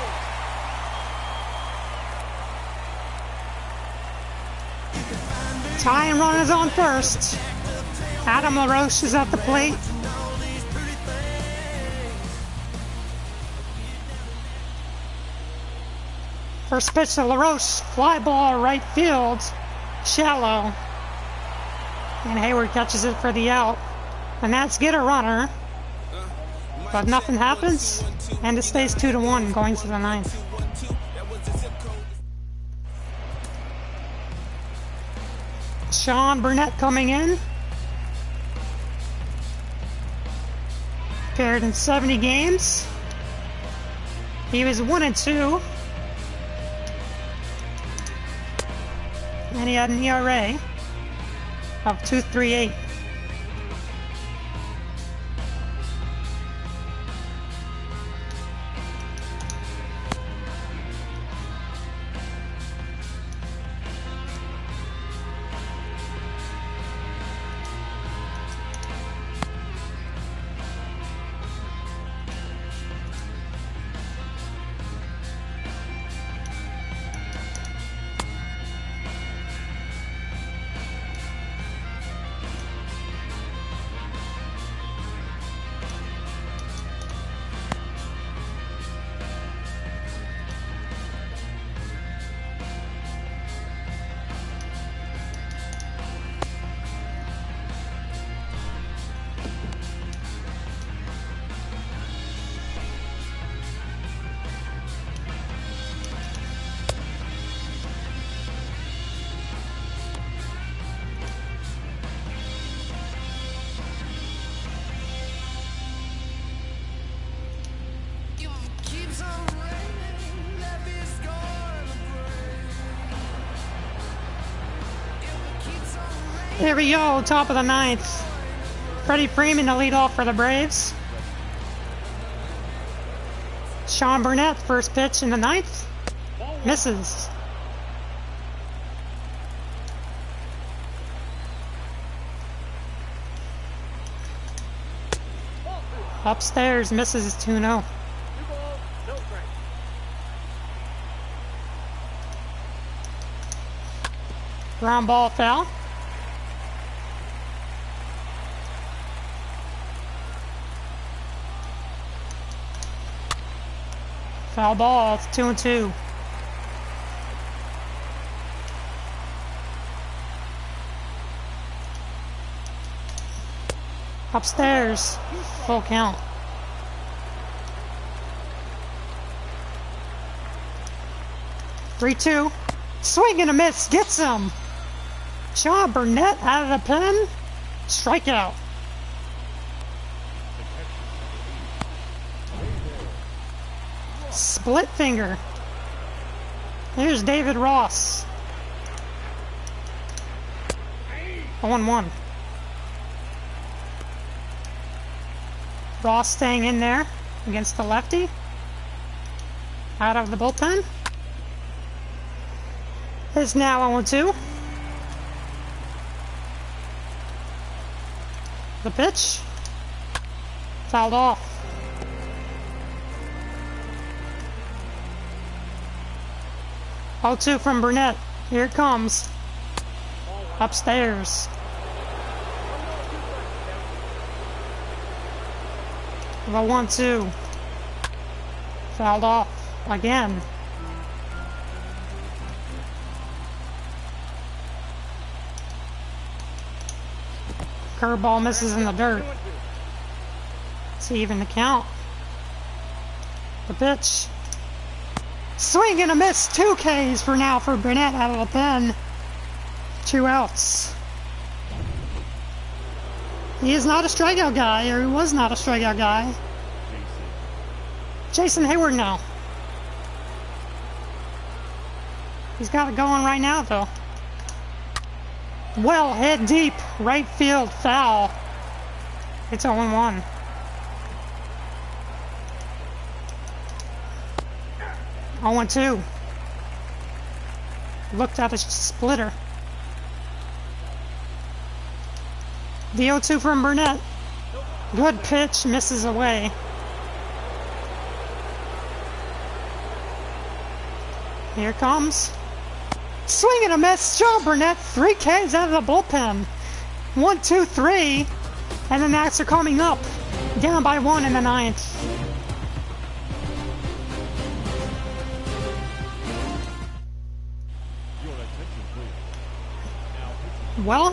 Tying run is on first. Adam LaRoche is at the plate. First pitch to LaRoche, fly ball right field, shallow. And Hayward catches it for the out. And that's get a runner. But nothing happens, and it stays 2-1 going to the 9th. Sean Burnett coming in. Appeared in 70 games. He was 1-2. And he had an ERA of 2.38. Here we go, top of the 9th. Freddie Freeman to lead off for the Braves. Sean Burnett, first pitch in the 9th. Misses. Upstairs, misses 2-0. Ground ball foul. Foul ball, it's 2-2. Upstairs, full count. Three-two. Swing and a miss, gets him. Sean Burnett out of the pen. Strikeout. Split finger. Here's David Ross. 0-1. Ross staying in there against the lefty. Out of the bullpen. Is now 0-2. The pitch. Fouled off. Oh, 2 from Burnett. Here it comes. Upstairs. The 1-2. Fouled off again. Curveball misses in the dirt. It's even the count. The pitch. Swing and a miss. 2 Ks for now for Burnett out of the pen. 2 outs. He is not a strikeout guy, or he was not a strikeout guy. Jason Hayward now. He's got it going right now, though. Well, hit deep. Right field foul. It's 0-1. Oh, 1-2. Looked at a splitter. The 0-2 from Burnett. Good pitch, misses away. Here comes. Swing and a miss. John Burnett, 3 Ks out of the bullpen. 1, 2, 3. And the Nats are coming up. Down by 1 in the 9th. Well,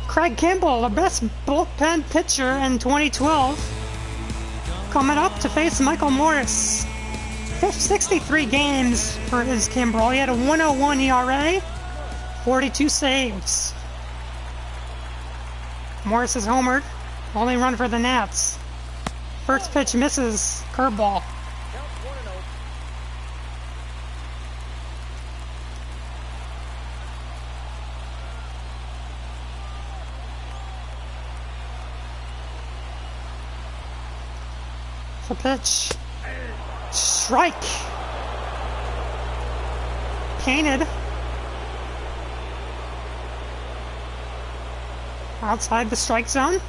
Craig Kimbrell, the best bullpen pitcher in 2012, coming up to face Michael Morris. 63 games for his Kimbrell. He had a 1.01 ERA, 42 saves. Morris is homered. Only run for the Nats. First pitch misses. Curveball. The pitch. Strike. Painted. Outside the strike zone.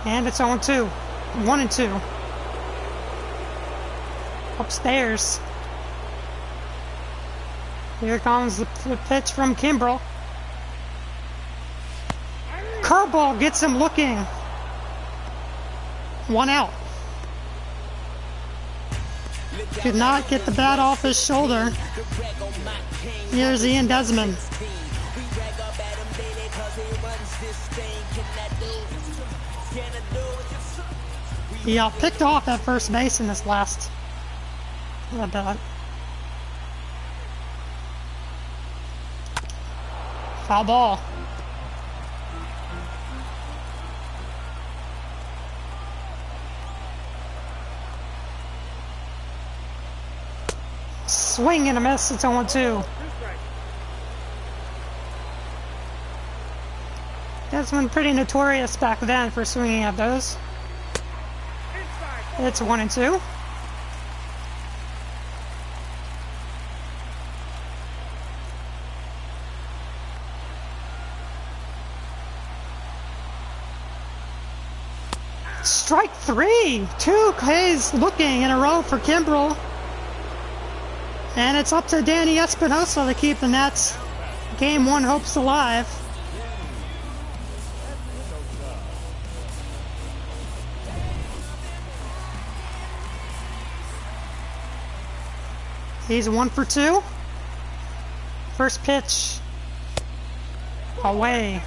And it's 0-2. 1-2. Upstairs. Here comes the pitch from Kimbrell. Curveball gets him looking. 1 out. Could not get the bat off his shoulder. Here's Ian Desmond. He picked off at first base in this last at bat. Foul ball. Swing and a miss, it's 0-2. Desmond pretty notorious back then for swinging at those. It's 1-2. Strike 3! 2 Ks looking in a row for Kimbrell. And it's up to Danny Espinosa to keep the Nats Game 1 hopes alive. He's 1 for 2. First pitch. Away.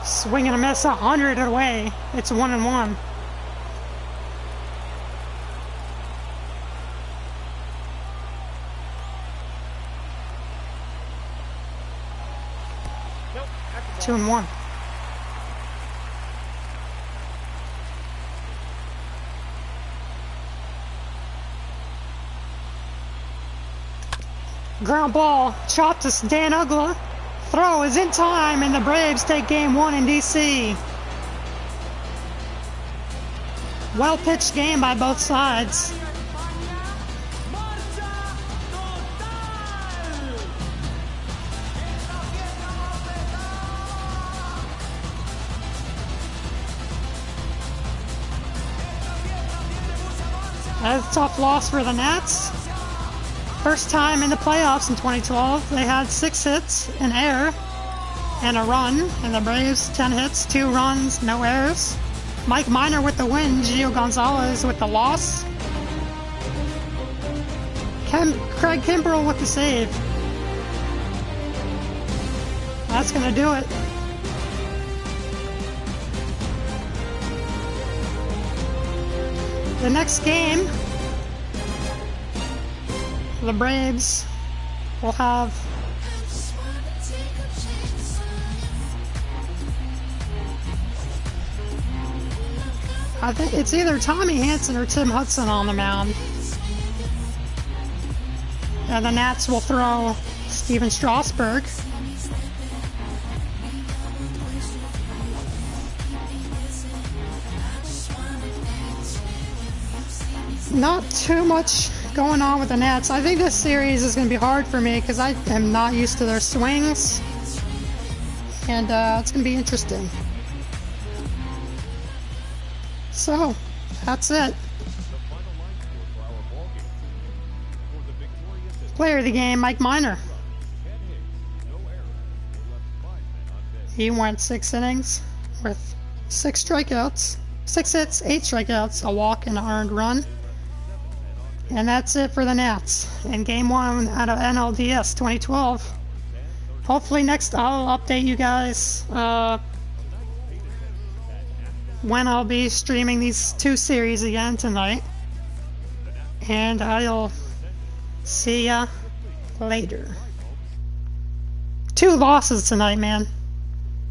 Swing and a miss, 100 away. It's 1-1. Nope, 2-1. Ground ball, chopped to Dan Ugla. Throw is in time, and the Braves take Game 1 in D.C. Well-pitched game by both sides. That's a tough loss for the Nats. First time in the playoffs in 2012, they had 6 hits, an error, and a run. And the Braves, 10 hits, 2 runs, no errors. Mike Minor with the win, Gio Gonzalez with the loss. Craig Kimbrell with the save. That's gonna do it. The next game, the Braves will have I think it's either Tommy Hanson or Tim Hudson on the mound. And the Nats will throw Steven Strasburg. Not too much going on with the Nats. I think this series is going to be hard for me because I am not used to their swings. And it's going to be interesting. So, that's it. Player of the game, Mike Minor. He went 6 innings with 6 strikeouts, 6 hits, 8 strikeouts, a walk, and an earned run. And that's it for the Nats in Game 1 out of NLDS 2012. Hopefully next I'll update you guys when I'll be streaming these 2 series again tonight. And I'll see ya later. 2 losses tonight, man.